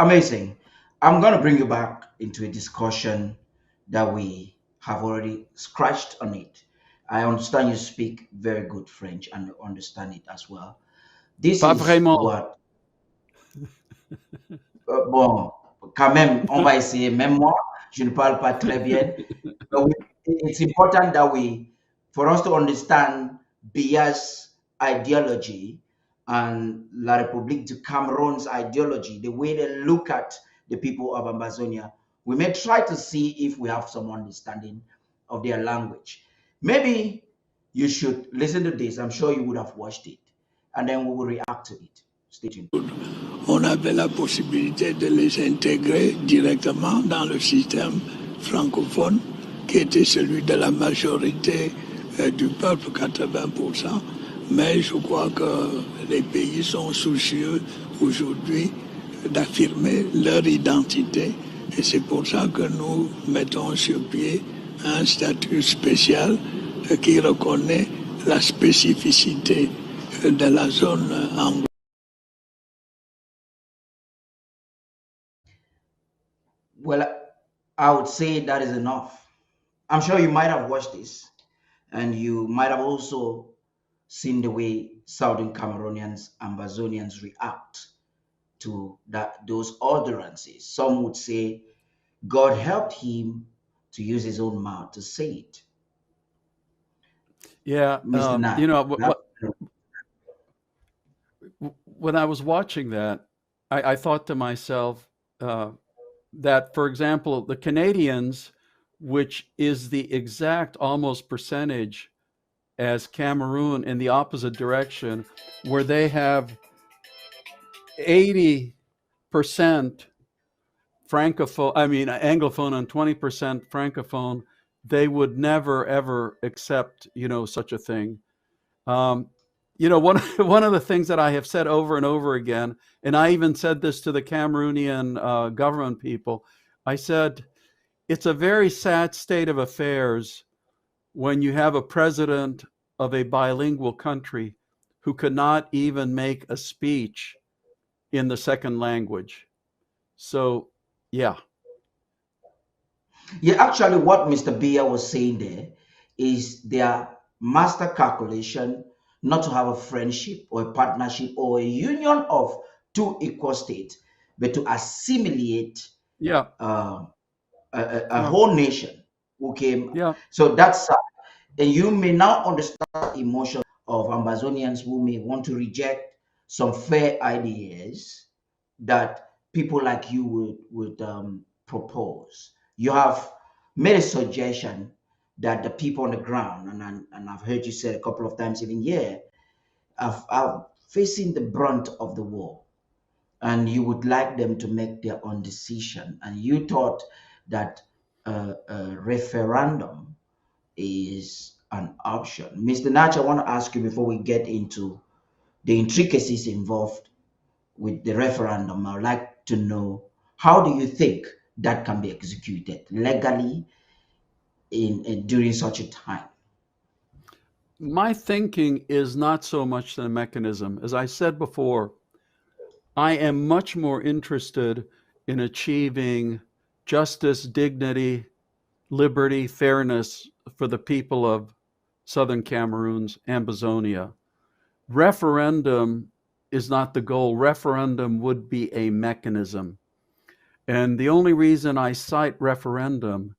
Amazing. I'm going to bring you back into a discussion that we have already scratched on it. I understand you speak very good French and understand it as well. This Pas is vraiment. what, bon, quand même, on va essayer. Même moi, je ne parle pas très bien. But it's important that for us to understand Bia's ideology and La République du Cameroon's ideology, the way they look at the people of Amazonia, we may try to see if we have some understanding of their language. Maybe you should listen to this. I'm sure you would have watched it, and then we will react to it. Stay tuned. On avait la possibilité de les intégrer directement dans le système francophone, qui était celui de la majorité du peuple, 80%. Mais je crois que les pays sont soucieux aujourd'hui d'affirmer leur identité. Et c'est pour ça que nous mettons sur pied un statut spécial qui reconnaît la spécificité de la zone anglo. Well, I would say that is enough. I'm sure you might have watched this, and you might have also seen the way Southern Cameroonians and Amazonians react to those utterances. Some would say God helped him to use his own mouth to say it. Yeah, Mr. Nat, you know that, when I was watching that, I thought to myself that, for example, the Canadians, which is the exact almost percentage as Cameroon in the opposite direction, where they have 80% francophone, I mean anglophone, and 20% francophone, they would never ever accept, such a thing. Um, one one of the things that I have said over and over again, and I even said this to the Cameroonian government people. I said it's a very sad state of affairs when you have a president of a bilingual country who could not even make a speech in the second language. So, yeah. yeah, actually, what Mr. Bia was saying there is their master calculation not to have a friendship or a partnership or a union of two equal states, but to assimilate Yeah. uh, a Yeah. whole nation who came. Yeah. So that's and you may now understand the emotion of Amazonians who may want to reject some fair ideas that people like you would propose. You have made a suggestion that the people on the ground, and I've heard you say a couple of times even here, are facing the brunt of the war, and you would like them to make their own decision. And you thought that a referendum is an option. Mr. Nach, I want to ask you before we get into the intricacies involved with the referendum. I would like to know, how do you think that can be executed legally in during such a time? My thinking is not so much the mechanism. As I said before, I am much more interested in achieving justice, dignity, liberty, fairness for the people of Southern Cameroon's Ambazonia. Referendum is not the goal. Referendum would be a mechanism. And the only reason I cite referendum,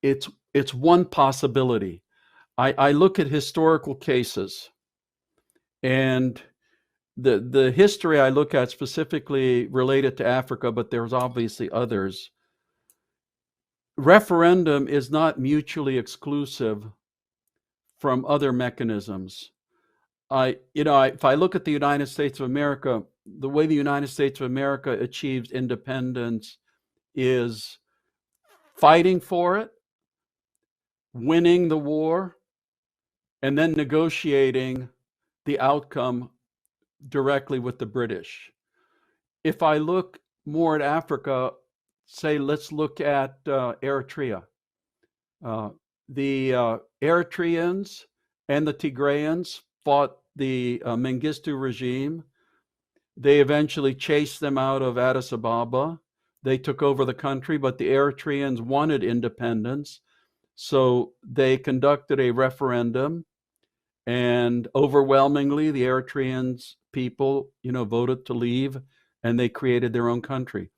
it's one possibility. I look at historical cases, and the history I look at specifically related to Africa, but there's obviously others. Referendum is not mutually exclusive from other mechanisms. If I look at the United States of America, the way the United States of America achieved independence is fighting for it, winning the war, and then negotiating the outcome directly with the British. If I look more at Africa, say, let's look at Eritrea. Uh, the Eritreans and the Tigrayans fought the Mengistu regime. They eventually chased them out of Addis Ababa. They took over the country, but the Eritreans wanted independence. So they conducted a referendum, and overwhelmingly, the Eritreans people, voted to leave, and they created their own country.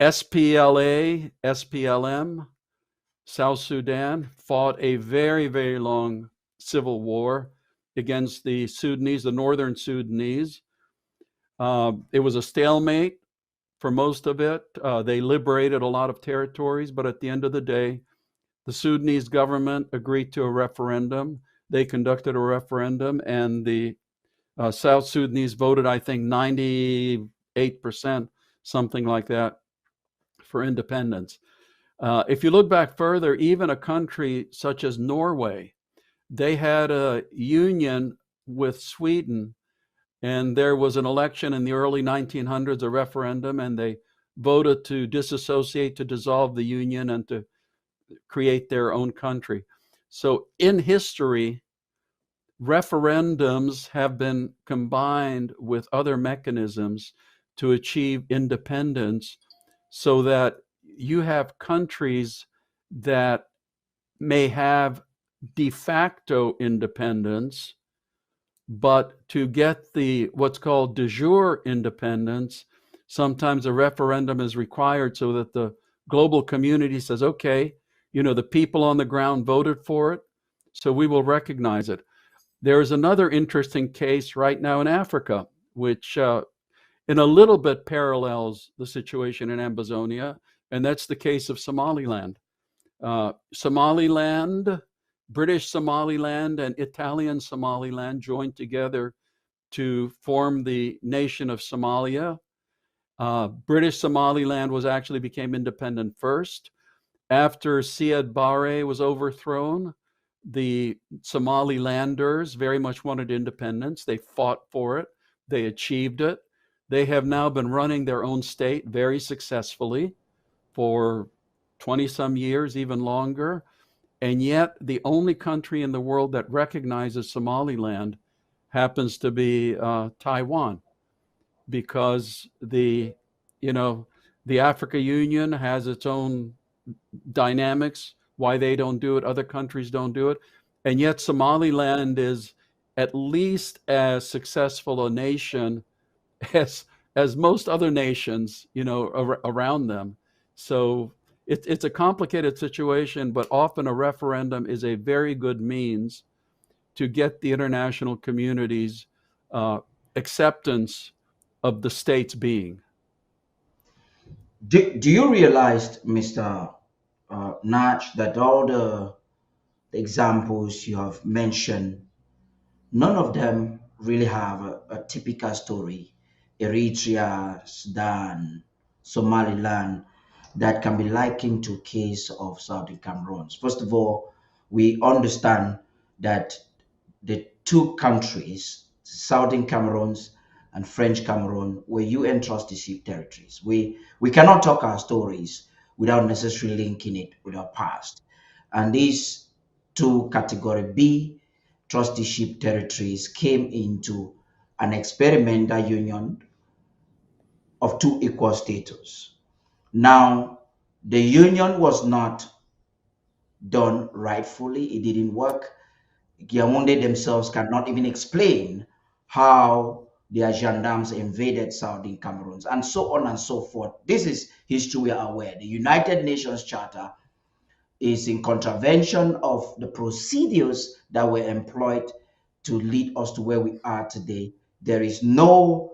SPLA, SPLM, South Sudan fought a very, very long civil war against the Sudanese, the northern Sudanese. It was a stalemate for most of it. They liberated a lot of territories, but at the end of the day, the Sudanese government agreed to a referendum. They conducted a referendum, and the South Sudanese voted, I think, 98%, something like that, for independence. If you look back further, even a country such as Norway, they had a union with Sweden, and there was an election in the early 1900s, a referendum, and they voted to disassociate, to dissolve the union, and to create their own country. So in history, referendums have been combined with other mechanisms to achieve independence, so that you have countries that may have de facto independence, but to get the what's called de jure independence, sometimes a referendum is required so that the global community says, okay, the people on the ground voted for it, so we will recognize it. There is another interesting case right now in Africa, which in a little bit parallels the situation in Ambazonia, and that's the case of Somaliland. Somaliland, British Somaliland and Italian Somaliland joined together to form the nation of Somalia. British Somaliland became independent first. After Siad Barre was overthrown, the Somalilanders very much wanted independence. They fought for it. They achieved it. They have now been running their own state very successfully for 20 some years, even longer. And yet the only country in the world that recognizes Somaliland happens to be Taiwan, because you know, the Africa Union has its own dynamics, why they don't do it, other countries don't do it. And yet Somaliland is at least as successful a nation as most other nations, around them. So it's a complicated situation, but often a referendum is a very good means to get the international community's acceptance of the state's being. Do you realize, Mr. Nach, that all the examples you have mentioned, none of them really have a typical story? Eritrea, Sudan, Somaliland, that can be likened to case of Southern Cameroons. First of all, we understand that the two countries, Southern Cameroons and French Cameroon, were UN trusteeship territories. We cannot talk our stories without necessarily linking it with our past. And these two category B trusteeship territories came into an experimental union of two equal status. Now, the union was not done rightfully, it didn't work. Yaoundé themselves cannot even explain how their gendarmes invaded Southern Cameroons, and so on and so forth. This is history we are aware. The United Nations Charter is in contravention of the procedures that were employed to lead us to where we are today. There is no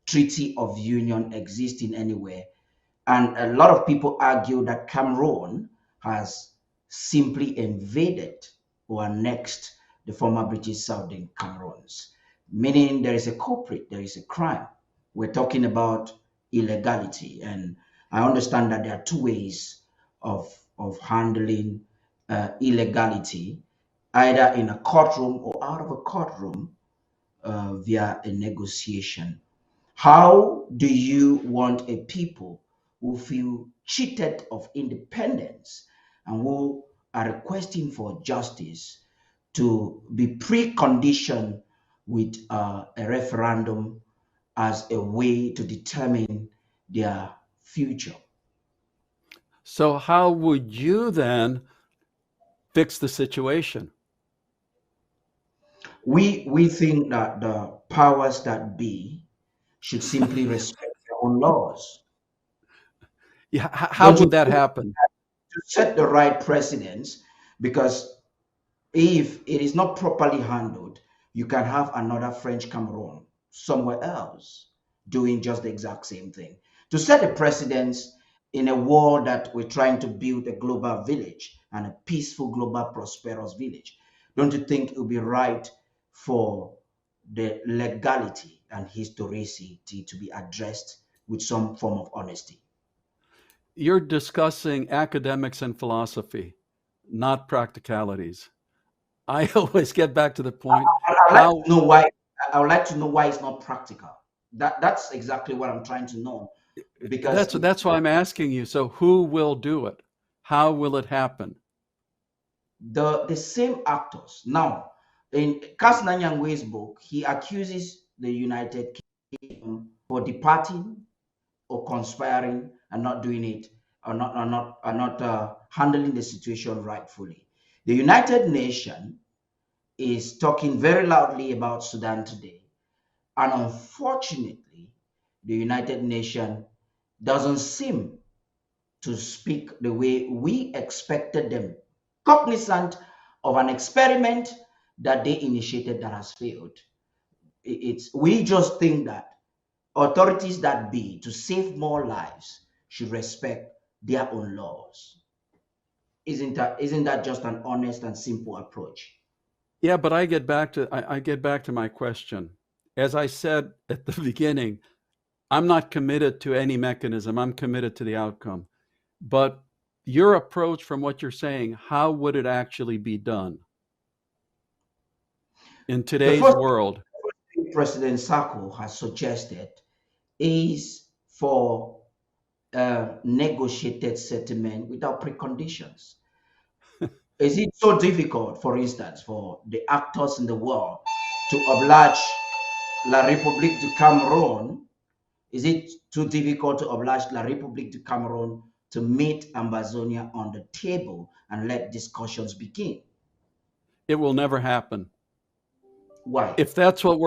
treaty of union existing anywhere. And a lot of people argue that Cameroon has simply invaded or annexed the former British Southern Cameroons, meaning there is a culprit, there is a crime. We're talking about illegality. And I understand that there are two ways of handling illegality, either in a courtroom or out of a courtroom via a negotiation. How do you want a people who feel cheated of independence and who are requesting for justice to be preconditioned with a referendum as a way to determine their future. So how would you then fix the situation? We think that the powers that be should simply respect their own laws. Yeah, how Don't you would that think, happen? to set the right precedents? Because if it is not properly handled, you can have another French Cameroon somewhere else doing just the exact same thing. To set a precedence in a world that we're trying to build a global village and a peaceful, global, prosperous village, don't you think it would be right for the legality and historicity to be addressed with some form of honesty? You're discussing academics and philosophy, not practicalities. I always get back to the point I'd like how to know why. I would like to know why it's not practical. That's exactly what I'm trying to know. Because that's why I'm asking you. So who will do it? How will it happen? the same actors now, in Kas Nanyangwe's book, he accuses the United Kingdom for departing or conspiring and not doing it, or not handling the situation rightfully. The United Nations is talking very loudly about Sudan today, and unfortunately, the United Nations doesn't seem to speak the way we expected them, cognizant of an experiment that they initiated that has failed. It's we just think that authorities that be to save more lives should respect their own laws. Isn't that just an honest and simple approach? Yeah, but I get back to my question. As I said at the beginning, I'm not committed to any mechanism. I'm committed to the outcome. But your approach from what you're saying, how would it actually be done in The today's first world? thing President Sako has suggested is for a negotiated settlement without preconditions. Is it so difficult, for instance, for the actors in the world to oblige La République du Cameroon? Is it too difficult to oblige La République du Cameroon to meet Ambazonia on the table and let discussions begin? It will never happen. Why? If that's what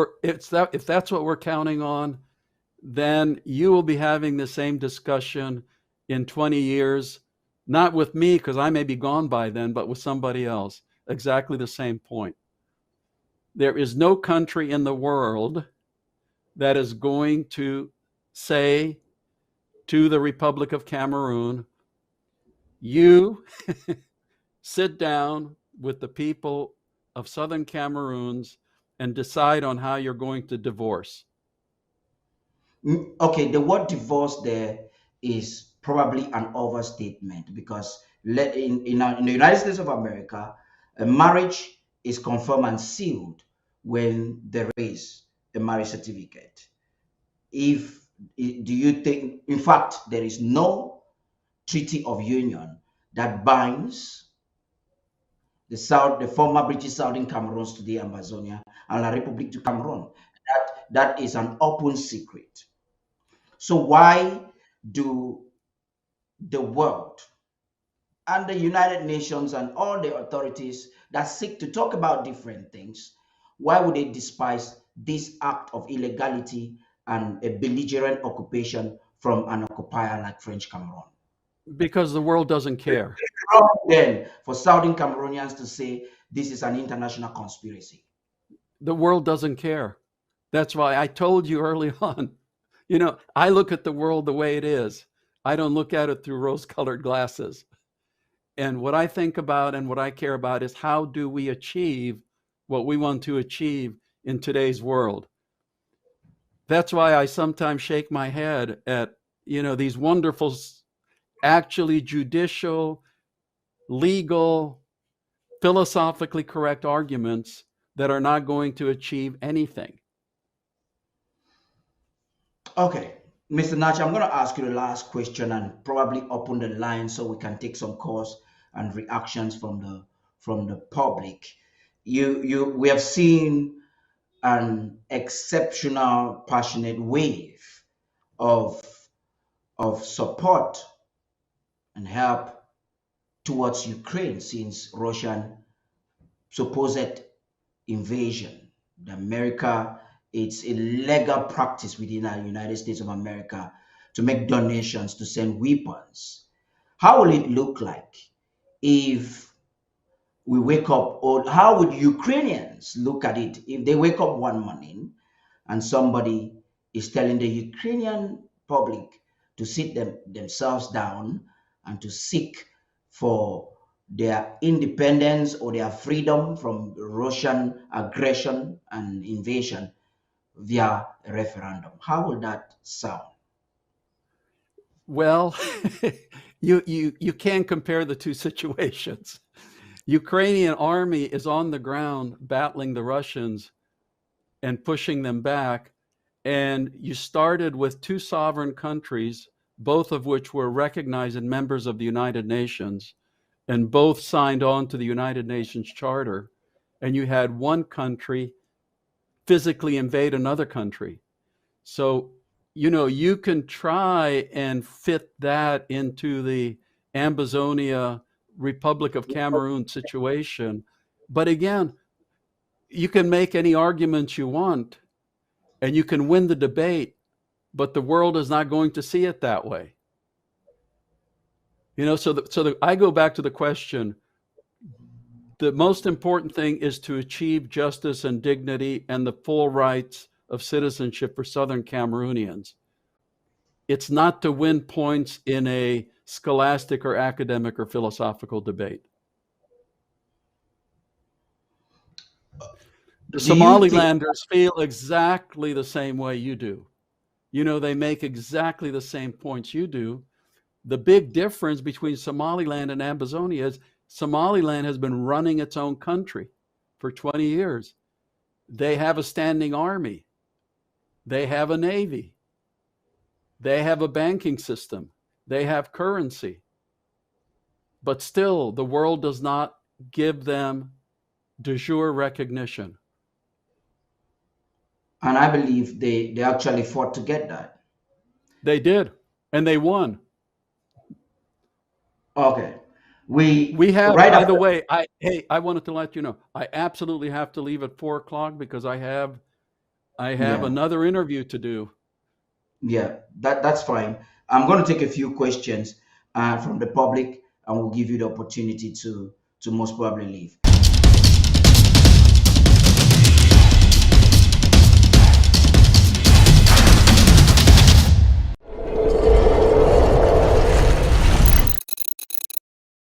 we're counting on, then you will be having the same discussion in 20 years, not with me because I may be gone by then, but with somebody else. Exactly the same point. There is no country in the world that is going to say to the Republic of Cameroon, you sit down with the people of Southern Cameroons and decide on how you're going to divorce. Okay, the word divorce there is probably an overstatement because in the United States of America, a marriage is confirmed and sealed when there is a marriage certificate. If do you think, in fact, there is no treaty of union that binds the former British Southern Cameroons today, Amazonia, and La République du Cameroon. That is an open secret. So why do the world and the United Nations and all the authorities that seek to talk about different things, why would they despise this act of illegality and a belligerent occupation from an occupier like French Cameroon? Because the world doesn't care. Wrong then for Southern Cameroonians to say this is an international conspiracy. The world doesn't care. That's why I told you early on, I look at the world the way it is. I don't look at it through rose colored glasses. And what I think about and what I care about is how do we achieve what we want to achieve in today's world. That's why I sometimes shake my head at, these wonderful, actually judicial, legal, philosophically correct arguments that are not going to achieve anything. Okay, Mr. Nach, I'm going to ask you the last question and probably open the line so we can take some calls and reactions from the public. We have seen an exceptional, passionate wave of support and help towards Ukraine since Russian supposed invasion. America, it's a legal practice within the United States of America to make donations to send weapons. How will it look like if we wake up, or how would Ukrainians look at it if they wake up one morning and somebody is telling the Ukrainian public to sit themselves down and to seek for their independence or their freedom from Russian aggression and invasion via a referendum? How will that sound? Well, you can't compare the two situations. Ukrainian army is on the ground battling the Russians and pushing them back. And you started with two sovereign countries, both of which were recognized as members of the United Nations, and both signed on to the United Nations Charter. And you had one country physically invade another country. So, you can try and fit that into the Ambazonia Republic of Cameroon situation. But again, you can make any arguments you want and you can win the debate, but the world is not going to see it that way. I go back to the question. The most important thing is to achieve justice and dignity and the full rights of citizenship for Southern Cameroonians. It's not to win points in a scholastic or academic or philosophical debate. The Do you think, Somalilanders feel exactly the same way you do. They make exactly the same points you do. The big difference between Somaliland and Ambazonia is Somaliland has been running its own country for 20 years. They have a standing army. They have a navy. They have a banking system. They have currency. But still, the world does not give them de jure recognition. and I believe they actually fought to get that. They did, and they won. Okay. We have, Right by the after, way, I wanted to let you know, I absolutely have to leave at 4 o'clock because I have yeah, another interview to do. yeah, that's fine. I'm going to take a few questions from the public, and we'll give you the opportunity to most probably leave.